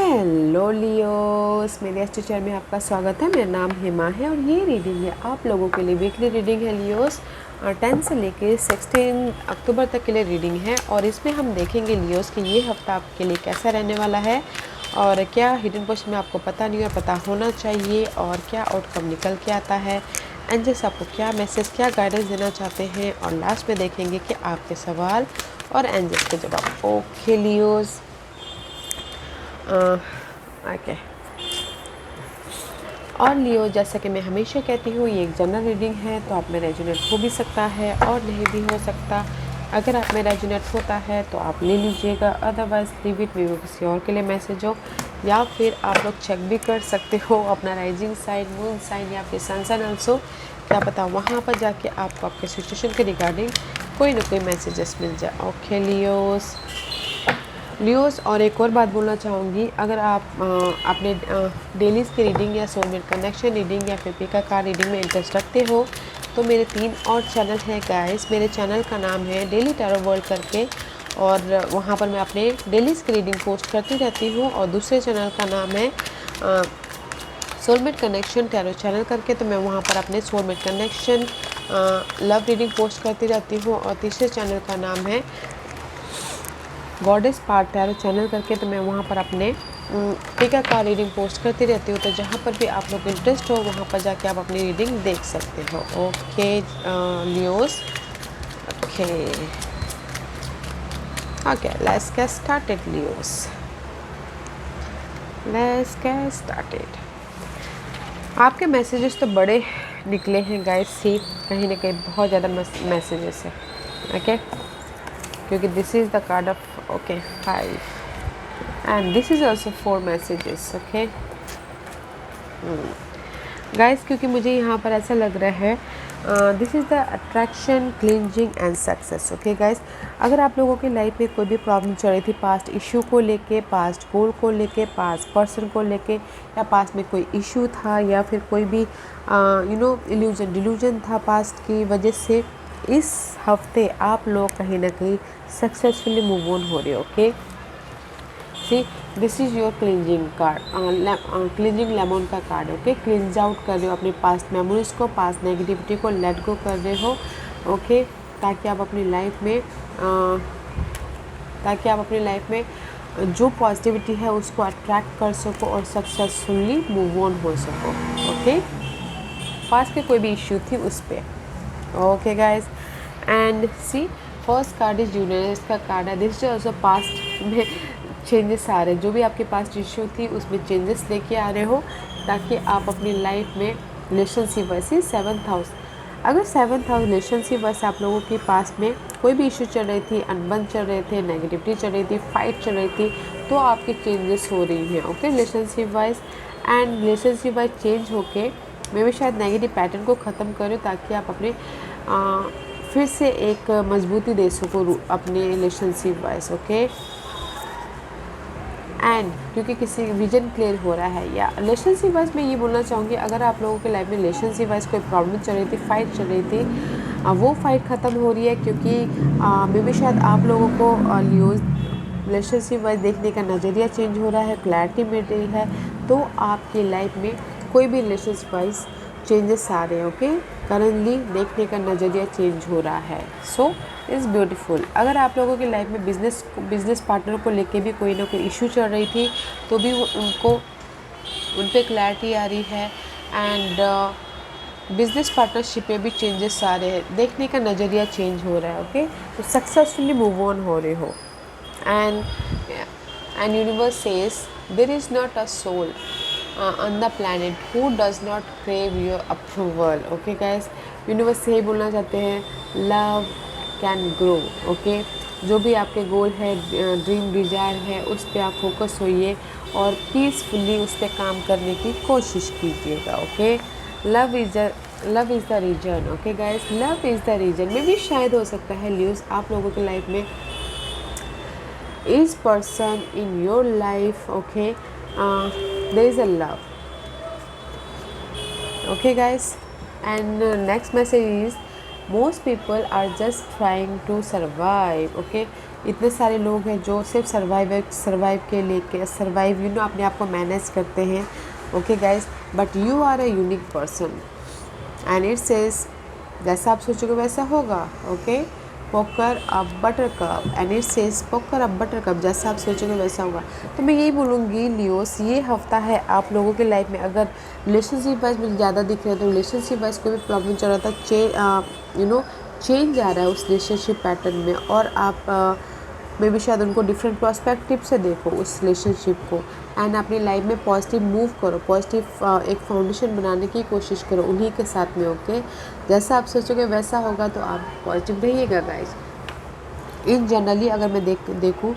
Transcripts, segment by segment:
Hello Leos, मेरे astro channel में आपका स्वागत है। मेरा नाम हेमा है और ये रीडिंग है आप लोगों के लिए। वीकली रीडिंग है लियोस, 10 से लेके 16 अक्टूबर तक के लिए रीडिंग है। और इसमें हम देखेंगे लियोस कि ये हफ्ता आपके लिए कैसा रहने वाला है और क्या हिडन पोस्ट में आपको पता नहीं और पता होना चाहिए और क्या आउटकम निकल के आता है। एंजल्स आपको क्या मैसेज, क्या गाइडेंस देना चाहते हैं। और लास्ट में देखेंगे कि आपके सवाल और एंजल्स के जवाब। Okay Leos, okay. और लियो, जैसा कि मैं हमेशा कहती हूँ, ये एक जनरल रीडिंग है, तो आप में रेजोनेट हो भी सकता है और नहीं भी हो सकता। अगर आप में रेजोनेट होता है तो आप ले लीजिएगा, अदरवाइज लीव इट, वो किसी और के लिए मैसेज हो। या फिर आप लोग चेक भी कर सकते हो अपना राइजिंग साइन, मून साइन या फिर सन साइन ऑल्सो। क्या पता वहाँ पर जाके आपको आपके सिचुएशन के रिगार्डिंग कोई ना कोई मैसेजेस मिल जाए। ओके लियोस, और एक और बात बोलना चाहूँगी, अगर आप अपने डेलीज़ की रीडिंग या सोलमेट कनेक्शन रीडिंग या फिर पिका कार्ड रीडिंग में इंटरेस्ट रखते हो तो मेरे 3 और चैनल हैं गाइस। मेरे चैनल का नाम है डेली टैरो वर्ल्ड करके, और वहाँ पर मैं अपने डेलीज़ की रीडिंग पोस्ट करती रहती हूँ। और दूसरे चैनल का नाम है सोलमेट कनेक्शन टैरो चैनल करके, तो मैं वहाँ पर अपने soulmate connection love reading post करती रहती हूँ। और तीसरे चैनल का नाम है गॉडेस पार्ट टैरो चैनल करके, तो मैं वहाँ पर अपने पिका का रीडिंग पोस्ट करती रहती हूँ। तो जहाँ पर भी आप लोग इंटरेस्ट हो वहाँ पर जाके आप अपनी रीडिंग देख सकते हो। Okay Leos, okay okay, let's get started Leos, let's get started. आपके मैसेजेस तो बड़े निकले हैं गाइस, सी कहीं ना कहीं बहुत ज़्यादा मैसेजेस है। ओके, क्योंकि this is the card of okay 5 and this is also 4 messages. okay guys, क्योंकि मुझे यहाँ पर ऐसा लग रहा है this is the attraction, cleansing and success. Okay guys, अगर आप लोगों की लाइफ में कोई भी प्रॉब्लम चल रही थी, पास्ट इशू को लेके, पास्ट गोल को लेके, पास्ट पर्सन को लेके, या पास्ट में कोई इशू था या फिर कोई भी इल्यूजन डिल्यूजन था पास्ट की वजह से, इस हफ्ते आप लोग कहीं ना कहीं सक्सेसफुली मूव ऑन हो रहे हो। Okay, see this is your cleansing card, cleansing lemon का कार्ड। ओके, क्लिंज आउट कर रहे हो अपने पास्ट मेमोरीज को, पास्ट नेगेटिविटी को लेट गो कर रहे हो। ओके, ताकि आप अपनी लाइफ में जो पॉजिटिविटी है उसको अट्रैक्ट कर सको और सक्सेसफुली मूव ऑन हो सको। ओके, पास्ट के कोई भी इश्यू थी उस पर। Okay guys, and see first card is universe का कार्ड है। दिस इज ऑल्सो पास्ट में चेंजेस आ रहे हैं, जो भी आपके पास इशू थी उसमें चेंजेस लेके आ रहे हो, ताकि आप अपनी लाइफ में रिलेशनशिप वैसे 7th हाउस, अगर 7th हाउस रिलेशनशिप वैसे आप लोगों के पास में कोई भी इशू चल रही थी, अनबन चल रहे थे, नेगेटिविटी चल रही थी, फाइट चल रही थी, तो आपकी चेंजेस हो रही हैं। Okay, relationship wise and relationship wise change होके मैं भी शायद नेगेटिव पैटर्न को ख़त्म करूँ, ताकि आप अपने फिर से एक मजबूती दे सको अपने रिलेशनशिप वाइज। ओके, एंड क्योंकि किसी विजन क्लियर हो रहा है, या रिलेशनशिप वाइज मैं ये बोलना चाहूँगी, अगर आप लोगों के लाइफ में रिलेशनशिप वाइज कोई प्रॉब्लम चल रही थी, फाइट चल रही थी, वो फाइट ख़त्म हो रही है। क्योंकि मे भी शायद आप लोगों को रिलेशनशिप वाइज देखने का नज़रिया चेंज हो रहा है, क्लैरिटी मिल रही है, तो आपकी लाइफ में कोई भी रिलेशनशिप वाइज चेंजेस आ रहे हैं। ओके, करंटली देखने का नज़रिया चेंज हो रहा है, सो इज़ ब्यूटीफुल। अगर आप लोगों की लाइफ में बिजनेस पार्टनर को लेके भी कोई ना कोई इशू चल रही थी, तो भी उन पे क्लैरिटी आ रही है, एंड बिजनेस पार्टनरशिप में भी चेंजेस आ रहे हैं, देखने का नज़रिया चेंज हो रहा है। ओके, तो सक्सेसफुली मूव ऑन हो रहे हो, and universe says there is not a soul on the planet who does not crave your approval. Okay guys, universe से ही बोलना चाहते हैं, लव कैन ग्रो। ओके, जो भी आपके गोल है, ड्रीम डिज़ायर है, उस पर आप फोकस होइए और पीसफुली उस पर काम करने की कोशिश कीजिएगा। Okay, love is the reason. Okay guys, love is the reason में भी शायद हो सकता है न्यूज़ आप लोगों की लाइफ में is person in your life. Okay, there is a love. Okay guys, and next message is most people are just trying to survive. Okay, इतने सारे लोग हैं जो सिर्फ सर्वाइव के लेके सर्वाइव अपने आप को मैनेज करते हैं, okay guys, but you are a unique person and it says जैसा आप सोचोगे वैसा होगा, okay. Poker a butter cup and it says poker a butter cup, जैसा आप सोचोगे वैसा होगा। तो मैं यही बोलूँगी लियोस, ये हफ्ता है आप लोगों के लाइफ में, अगर रिलेशनशिप वाइज मुझे ज़्यादा दिख रहा है तो रिलेशनशिप वाइज कोई भी प्रॉब्लम चल रहा था, चेंज आ रहा है उस रिलेशनशिप पैटर्न में, और आप मे बी शायद उनको डिफरेंट पर्सपेक्टिव से देखो उस रिलेशनशिप को, एंड अपनी लाइफ में पॉजिटिव मूव करो, पॉजिटिव एक फाउंडेशन बनाने की कोशिश करो उन्हीं के साथ में, ओके। जैसा आप सोचोगे वैसा होगा, तो आप पॉजिटिव रहिएगा गाइस। इन जनरली अगर मैं देखूँ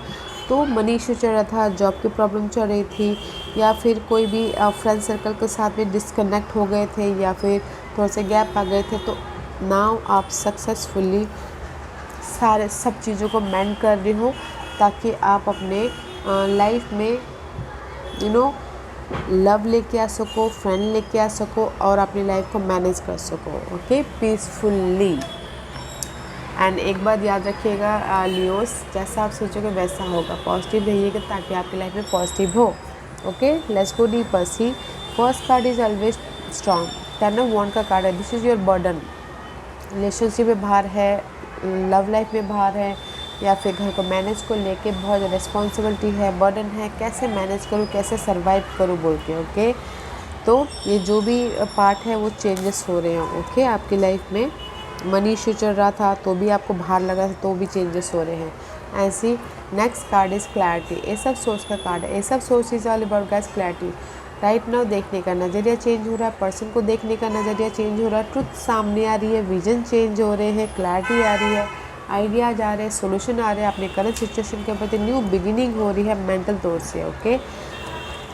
तो मनी इशू चल रहा था, जॉब की प्रॉब्लम चल रही थी, या फिर कोई भी फ्रेंड सर्कल के साथ में डिस्कनेक्ट हो गए थे, या फिर थोड़ा सा गैप आ गए थे, तो नाउ आप सक्सेसफुली सब चीज़ों को मेंड कर रही हो, ताकि आप अपने लाइफ में लव लेके आ सको, फ्रेंड लेके आ सको, और अपनी लाइफ को मैनेज कर सको, ओके, पीसफुल्ली। एंड एक बात याद रखिएगा लियोस, जैसा आप सोचोगे वैसा होगा, पॉजिटिव रहिएगा ताकि आपकी लाइफ में पॉजिटिव हो, okay. Let's go deeper. See first card is always strong, ten of wand का कार्ड है, this is your burden. Relationship में बाहर है, लव लाइफ में बाहर है, या फिर घर को मैनेज को लेके बहुत ज़्यादा रिस्पॉन्सिबिलिटी है, बर्डन है, कैसे मैनेज करूँ, कैसे सर्वाइव करूँ बोल के, ओके। तो ये जो भी पार्ट है वो चेंजेस हो रहे हैं, ओके, आपकी लाइफ में। मनी इशू चल रहा था तो भी आपको बाहर लगा था, तो भी चेंजेस हो रहे हैं। ऐसी नेक्स्ट कार्ड इज़ क्लैरिटी, ये सब सोच का कार्ड है, ये सब सोच is all about guys clarity. Right now देखने का नज़रिया चेंज हो रहा है, पर्सन को देखने का नज़रिया चेंज हो रहा है, ट्रुथ सामने आ रही है, विजन चेंज हो रहे हैं, क्लैरिटी आ रही है, आइडियाज आ रहे हैं, सोल्यूशन आ रहे हैं, अपने करंट सिचुएशन के प्रति न्यू बिगिनिंग हो रही है मेंटल तौर से, ओके,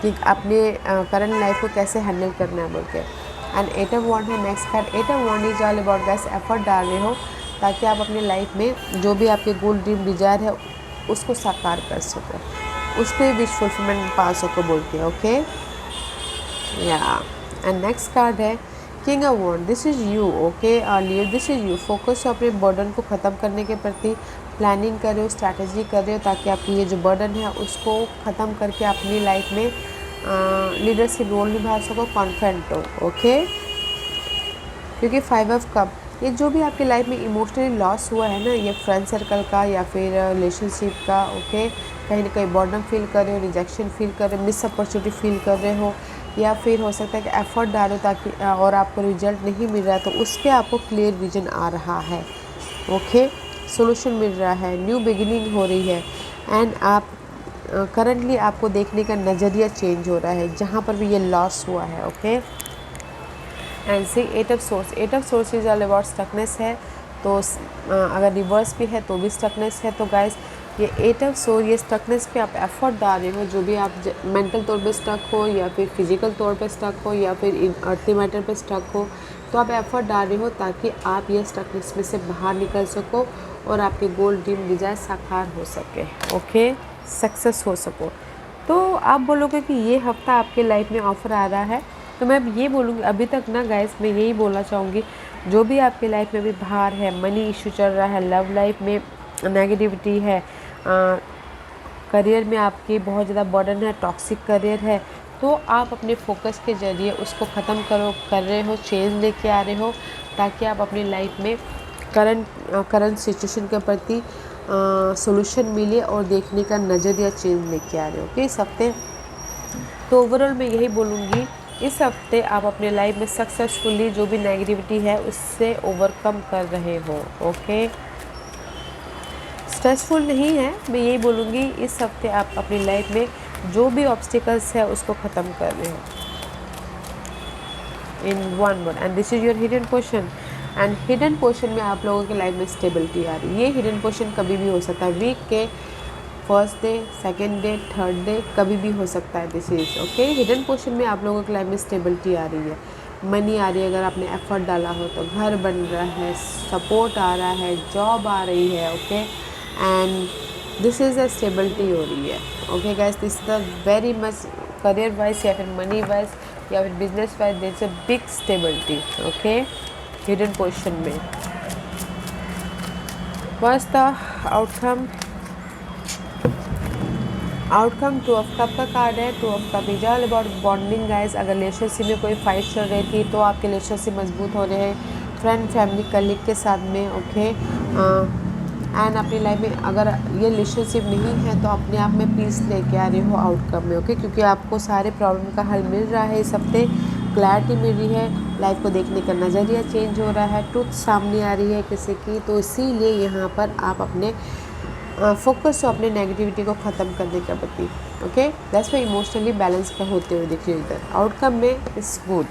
कि अपने करंट लाइफ को कैसे हैंडल करना है बोल के। एंड एट ऑफ वॉन्ड है next card. Eight of wand is all about guys effort डाल रहे हो, ताकि आप अपने लाइफ में जो भी आपके गोल ड्रीम डिजायर है उसको साकार कर सको, उस पर विश फुलफिलमेंट पा सको बोल के, ओके। या एंड नेक्स्ट कार्ड है king of wand, this is you, okay Leo, this is you. Focus हो अपने बर्डन को ख़त्म करने के प्रति, प्लानिंग कर रहे हो, स्ट्रैटेजी कर रहे हो, ताकि आपकी ये जो बर्डन है उसको ख़त्म करके अपनी लाइफ में लीडरशिप रोल निभा सको, कॉन्फिडेंट हो, ओके। क्योंकि 5 ऑफ कप, ये जो भी आपकी लाइफ में इमोशनली लॉस हुआ है ना, ये फ्रेंड सर्कल का या फिर रिलेशनशिप का, ओके, कहीं ना कहीं बॉर्डम फील कर रहे हो, रिजेक्शन फील कर रहे हो, मिस अपॉर्चुनिटी फील कर रहे हो, या फिर हो सकता है कि एफर्ट डालो ताकि और आपको रिजल्ट नहीं मिल रहा है, तो उस पर आपको क्लियर विजन आ रहा है, ओके, सोल्यूशन मिल रहा है, न्यू बिगिनिंग हो रही है, एंड आप करंटली आपको देखने का नज़रिया चेंज हो रहा है जहाँ पर भी ये लॉस हुआ है, okay. And see eight of swords, eight of swords is all about stuckness है, तो अगर रिवर्स भी है तो भी स्टकनेस है, तो गाइस ये एट ऑफ सोर्स, ये स्टकनेस पे आप एफर्ट डाल रहे हो, जो भी आप मेंटल तौर पे स्टक हो, या फिर फिजिकल तौर पे स्टक हो, या फिर अर्थली मैटर पे स्टक हो, तो आप एफर्ट डाल रहे हो ताकि आप ये स्टकनेस में से बाहर निकल सको और आपके गोल ड्रीम डिजायर साकार हो सके, ओके, सक्सेस हो सको। तो आप बोलोगे कि ये हफ्ता आपके लाइफ में ऑफर आ रहा है, तो मैं ये बोलूँगी अभी तक ना गाइस, मैं यही बोलना चाहूँगी, जो भी आपकी लाइफ में भी बाहर है, मनी इशू चल रहा है, लव लाइफ में नेगेटिविटी है, करियर में आपकी बहुत ज़्यादा बर्डन है, टॉक्सिक करियर है, तो आप अपने फोकस के ज़रिए उसको ख़त्म कर रहे हो, चेंज लेके आ रहे हो, ताकि आप अपनी लाइफ में करंट सिचुएशन के प्रति सॉल्यूशन मिले और देखने का नज़रिया चेंज लेके आ रहे हो, ओके, इस हफ्ते। तो ओवरऑल मैं यही बोलूँगी, इस हफ्ते आप अपने लाइफ में सक्सेसफुली जो भी नेगेटिविटी है उससे ओवरकम कर रहे हो, ओके, स्ट्रेसफुल नहीं है। मैं यही बोलूँगी इस हफ्ते आप अपनी लाइफ में जो भी ऑब्स्टिकल्स है उसको ख़त्म कर रहे हो in one word, and this is your hidden portion. And hidden portion में आप लोगों की लाइफ में स्टेबिलिटी आ रही है। ये हिडन पोर्शन कभी भी हो सकता है, वीक के first day, second day, third day, कभी भी हो सकता है, this is okay. Hidden portion में आप लोगों की लाइफ में स्टेबिलिटी आ रही है, मनी आ रही है, अगर आपने एफर्ट डाला हो तो घर बन रहा है, सपोर्ट आ रहा है, जॉब आ रही है, okay, and this is a stability हो रही है, okay guys. This is the very much career wise या फिर मनी वाइज या फिर business wise, there is a big stability, okay, hidden portion में। What's the outcome? Outcome 2 of cup का card है। 2 of cup is all about bonding guys. अगर relationship में कोई फाइट चल रही थी तो आपके रिलेशनशिप मजबूत हो रहे हैं फ्रेंड, फैमिली, कलीग के साथ में, ओके। एंड अपनी लाइफ में अगर ये रिलेशनशिप नहीं है तो अपने आप में पीस लेके आ रहे हो आउटकम में, ओके। क्योंकि आपको सारे प्रॉब्लम का हल मिल रहा है इस हफ्ते, क्लैरिटी मिल रही है, लाइफ को देखने का नज़रिया चेंज हो रहा है, ट्रुथ सामने आ रही है किसी की। तो इसीलिए यहाँ पर आप अपने फोकस हो अपने नेगेटिविटी को ख़त्म करने के प्रति, okay. That's why emotionally balance का होते हुए दिख रही है इधर। आउटकम में इज़ गुड।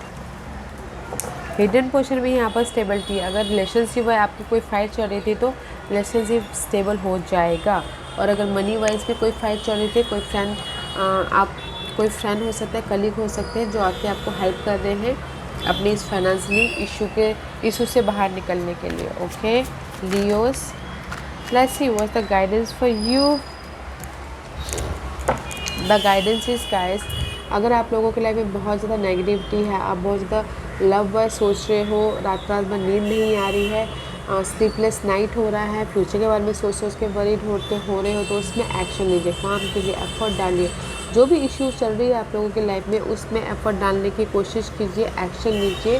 हिडन पोर्शन में यहाँ पर स्टेबिलिटी। अगर रिलेशनशिप है आपकी कोई फाइट चल रही थी तो रिलेशनशिप स्टेबल हो जाएगा। और अगर मनी वाइज भी कोई फाइट चल रही थी, कोई फ्रेंड कोई फ्रेंड हो सकता है, कलीग हो सकते हैं जो आके आपको हेल्प कर रहे हैं अपने इस फाइनेंशियली इशू से बाहर निकलने के लिए, okay. Leos, let's see what's the guidance for you. The guidance is guys, अगर आप लोगों के लाइफ में बहुत ज़्यादा नेगेटिविटी है, आप बहुत ज़्यादा लव वर्ड सोच रहे हो, रात रात भर नींद नहीं आ रही है, स्लीपलेस नाइट हो रहा है, फ्यूचर के बारे में सोच सोच के वरीड हो रहे हो, तो उसमें एक्शन लीजिए, काम कीजिए, एफर्ट डालिए। जो भी इश्यूज चल रही है आप लोगों की लाइफ में उसमें एफर्ट डालने की कोशिश कीजिए, एक्शन लीजिए,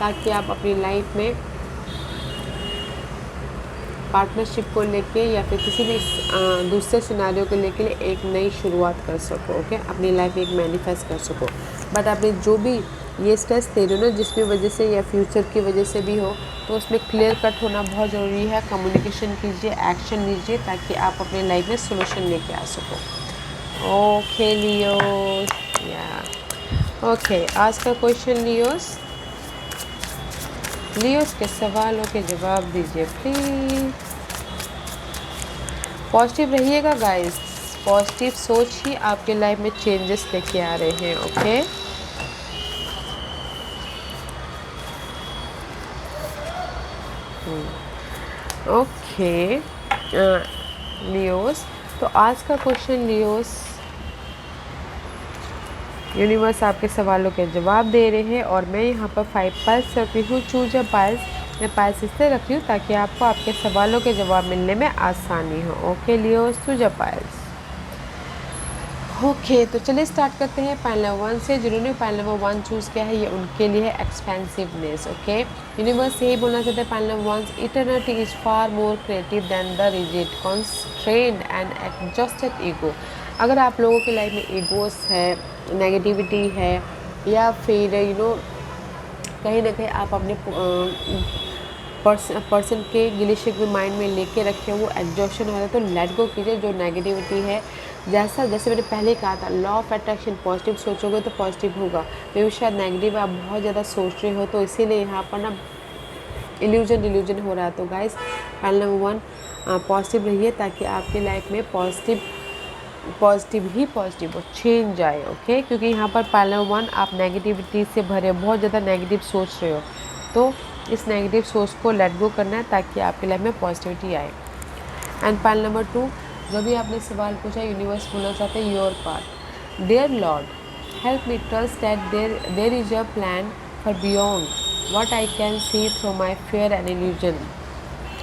ताकि आप अपनी लाइफ में पार्टनरशिप को लेके या फिर किसी भी दूसरे सिनारियों को लेके एक नई शुरुआत कर सको, ओके। अपनी लाइफ में एक मैनिफेस्ट कर सको। बट आपने जो भी ये स्ट्रेस दे रहे हो ना, जिसकी वजह से या फ्यूचर की वजह से भी हो, तो उसमें क्लियर कट होना बहुत ज़रूरी है। कम्युनिकेशन कीजिए, एक्शन लीजिए, ताकि आप अपने लाइफ में सोल्यूशन लेके आ सको, ओके लियोस। या ओके, आज का क्वेश्चन लियोस के सवालों के जवाब दीजिए प्लीज। पॉजिटिव रहिएगा गाइस, पॉजिटिव सोच ही आपके लाइफ में चेंजेस लेके आ रहे हैं, ओके। ओके लियोस, तो आज का क्वेश्चन लियोस, यूनिवर्स आपके सवालों के जवाब दे रहे हैं और मैं यहाँ पर 5 पाइल्स रखी हूँ। Choose a piles. मैं पाइल्स इसलिए रखी हूँ ताकि आपको आपके सवालों के जवाब मिलने में आसानी हो, okay Leos. Choose a piles, okay. तो चलिए स्टार्ट करते हैं पाइल नंबर 1 से। जिन्होंने पाइल नंबर 1 चूज़ किया है ये उनके लिए है एक्सपेंसिवनेस, ओके। यूनिवर्स यही बोलना चाहते हैं pile number 1, eternity is far more creative than the rigid constrained and adjusted ego. अगर आप लोगों की लाइफ में ईगोस है, नेगेटिविटी है, या फिर कहीं ना कहीं आप अपने पर्सन के गिले शिकवे माइंड में लेके रखे वो एग्जॉशन हो रहा है, तो लेट गो कीजिए जो नेगेटिविटी है। जैसे मैंने पहले कहा था, लॉ ऑफ अट्रैक्शन, पॉजिटिव सोचोगे तो पॉजिटिव होगा। मे भी शायद नेगेटिव आप बहुत ज़्यादा सोच रहे हो, तो इसीलिए यहाँ पर ना इल्यूजन हो रहा है। तो गाइस पाइल नंबर 1 पॉजिटिव रहिए, ताकि आपकी लाइफ में पॉजिटिव हो, चेंज आए, ओके। क्योंकि यहाँ पर पाइल नंबर 1 आप नेगेटिविटी से भरे, बहुत ज़्यादा नेगेटिव सोच रहे हो, तो इस नेगेटिव सोच को लेट गो करना है ताकि आपकी लाइफ में पॉजिटिविटी आए। एंड पाइल नंबर 2, जो भी आपने सवाल पूछा, यूनिवर्स बोलना चाहते हैं your part. Dear lord, help me trust that there is a plan for beyond what I can see through my fear and illusion.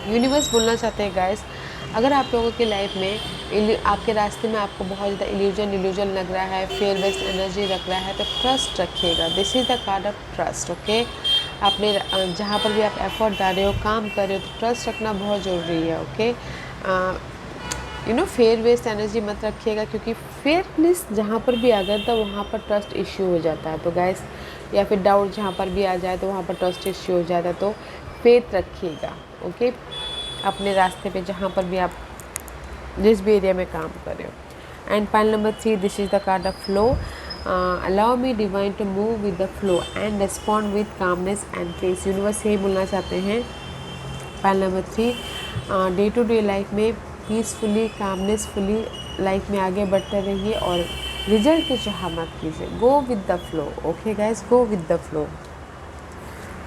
Universe बोलना चाहते हैं गाइस, अगर आप लोगों की लाइफ में आपके रास्ते में आपको बहुत ज़्यादा इल्यूजन लग रहा है, फेयर बेस्ड एनर्जी लग रहा है, तो ट्रस्ट रखिएगा। This is the card of trust, okay. आपने जहाँ पर भी आप एफर्ट डाल रहे हो, काम कर रहे हो, तो ट्रस्ट रखना बहुत ज़रूरी है, ओके। फेयर बेस्ड एनर्जी मत रखिएगा, क्योंकि फेयरनेस जहाँ पर भी आ गया था वहाँ पर ट्रस्ट इश्यू हो जाता है। तो गाइस, या फिर डाउट जहाँ पर भी आ जाए तो वहाँ पर ट्रस्ट इश्यू हो जाता है। तो फेथ रखिएगा, ओके, अपने रास्ते पे जहाँ पर भी आप जिस भी एरिया में काम कर रहे हो। And pile number 3, this is the card of flow. Allow me divine to move with the flow and respond with calmness and peace. Universe यही बोलना चाहते हैं pile number 3, day to day life में पीसफुली, कामनेसफुली लाइफ में आगे बढ़ते रहिए और रिजल्ट की चाह मत कीजिए। Go with the flow, okay guys, go with the flow.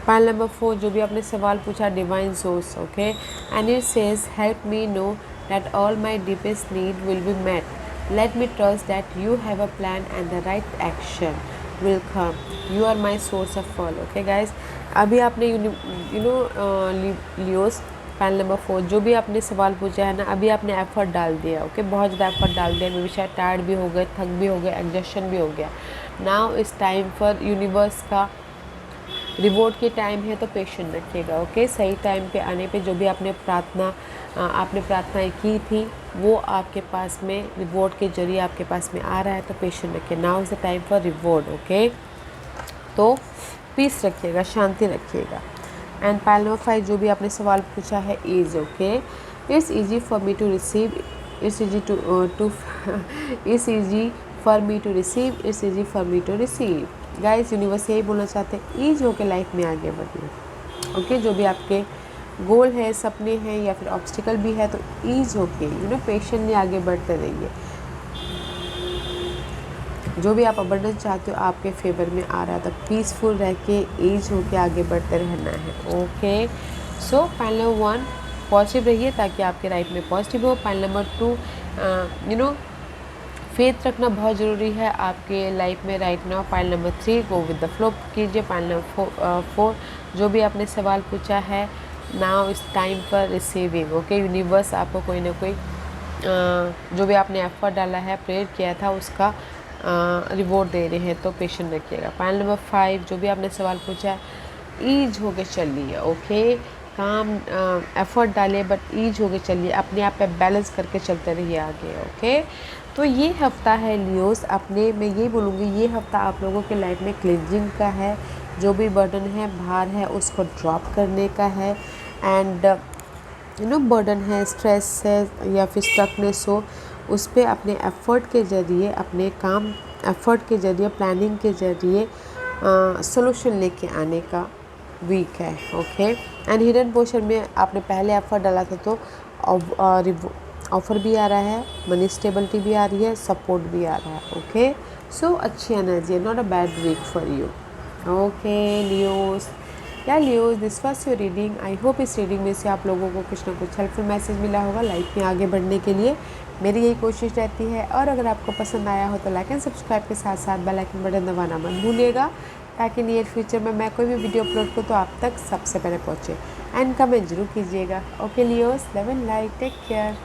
Pile number 4, जो भी आपने सवाल पूछा, divine source, okay. And it says help me know that all my deepest need will be met. Let me trust that you have a plan and the right action will come. You are my source of fall, okay guys. अभी आपने Leos panel number 4, जो भी आपने सवाल पूछा है ना, अभी आपने एफर्ट डाल दिया, ओके, बहुत ज़्यादा एफर्ट डाल दिया, मे भी शायद टायर्ड भी हो गए, थक भी हो गए, एग्जॉशन भी हो गया। नाउ इस टाइम पर यूनिवर्स का रिवॉर्ड के टाइम है, तो पेशेंट रखिएगा, ओके। सही टाइम पे आने पे जो भी आपने प्रार्थनाएं की थी वो आपके पास में रिवॉर्ड के जरिए आपके पास में आ रहा है, तो पेशेंट रखिए। Now is the time for reward, okay. तो पीस रखिएगा, शांति रखिएगा। एंड पाइल नंबर 5, जो भी आपने सवाल पूछा है, is okay, it's easy for me to receive, it's easy to it's easy for me to receive, it's easy for me to receive. Guys universe यही बोलना चाहते हैं, ईज होके लाइफ में आगे बढ़िए, ओके। जो भी आपके गोल है, सपने हैं या फिर ऑब्स्टिकल भी है, तो ईज होके पेशेंटली आगे बढ़ते रहिए। जो भी आप अबंडेंस चाहते हो आपके फेवर में आ रहा है, तो पीसफुल रह के ईज होके आगे बढ़ते रहना है, ओके। सो पाइल नंबर 1, पॉजिटिव रहिए ताकि आपके लाइफ में पॉजिटिव हो। पाइल नंबर 2, फेथ रखना बहुत ज़रूरी है आपके लाइफ में right now. Pile number 3, go with the flow कीजिए। पाइल नंबर 4, जो भी आपने सवाल पूछा है, नाउ इस टाइम पर रिसीविंग, ओके। यूनिवर्स आपको कोई ना कोई जो भी आपने एफर्ट डाला है, प्रेयर किया था, उसका रिवॉर्ड दे रहे हैं, तो पेशेंट रखिएगा। पाइल नंबर 5, जो भी आपने सवाल पूछा है, ईज होके चलिए, ओके। काम एफर्ट डालिए बट ईज होके चलिए, अपने आप पे बैलेंस करके चलते रहिए आगे, ओके। तो ये हफ्ता है लियोस, अपने मैं ये बोलूँगी, ये हफ्ता आप लोगों के लाइफ में क्लिनजिंग का है। जो भी बर्डन है, भार है, उसको ड्रॉप करने का है। एंड बर्डन है, स्ट्रेस है या फिर स्टकनेस हो, उस पर अपने एफ़र्ट के ज़रिए, अपने काम एफ़र्ट के ज़रिए, प्लानिंग के ज़रिए सोल्यूशन लेके आने का वीक है, ओके। एंड हिडन पोर्शन में आपने पहले एफ़र्ट डाला था, तो ऑफ़र भी आ रहा है, मनी स्टेबिलिटी भी आ रही है, सपोर्ट भी आ रहा है, ओके। सो अच्छी एनर्जी है, not a bad week for you, okay Leos. या Leos, this was your reading. I hope इस रीडिंग में से आप लोगों को कुछ ना कुछ हेल्पफुल मैसेज मिला होगा लाइफ में आगे बढ़ने के लिए। मेरी यही कोशिश रहती है। और अगर आपको पसंद आया हो तो लाइक एंड सब्सक्राइब के साथ साथ बेल आइकन बटन दबाना मत भूलिएगा, ताकि नियर फ्यूचर में मैं कोई भी वीडियो अपलोड करूँ तो आप तक सबसे पहले पहुँचे। एंड कमेंट जरूर कीजिएगा, okay Leos. Love and light, take care.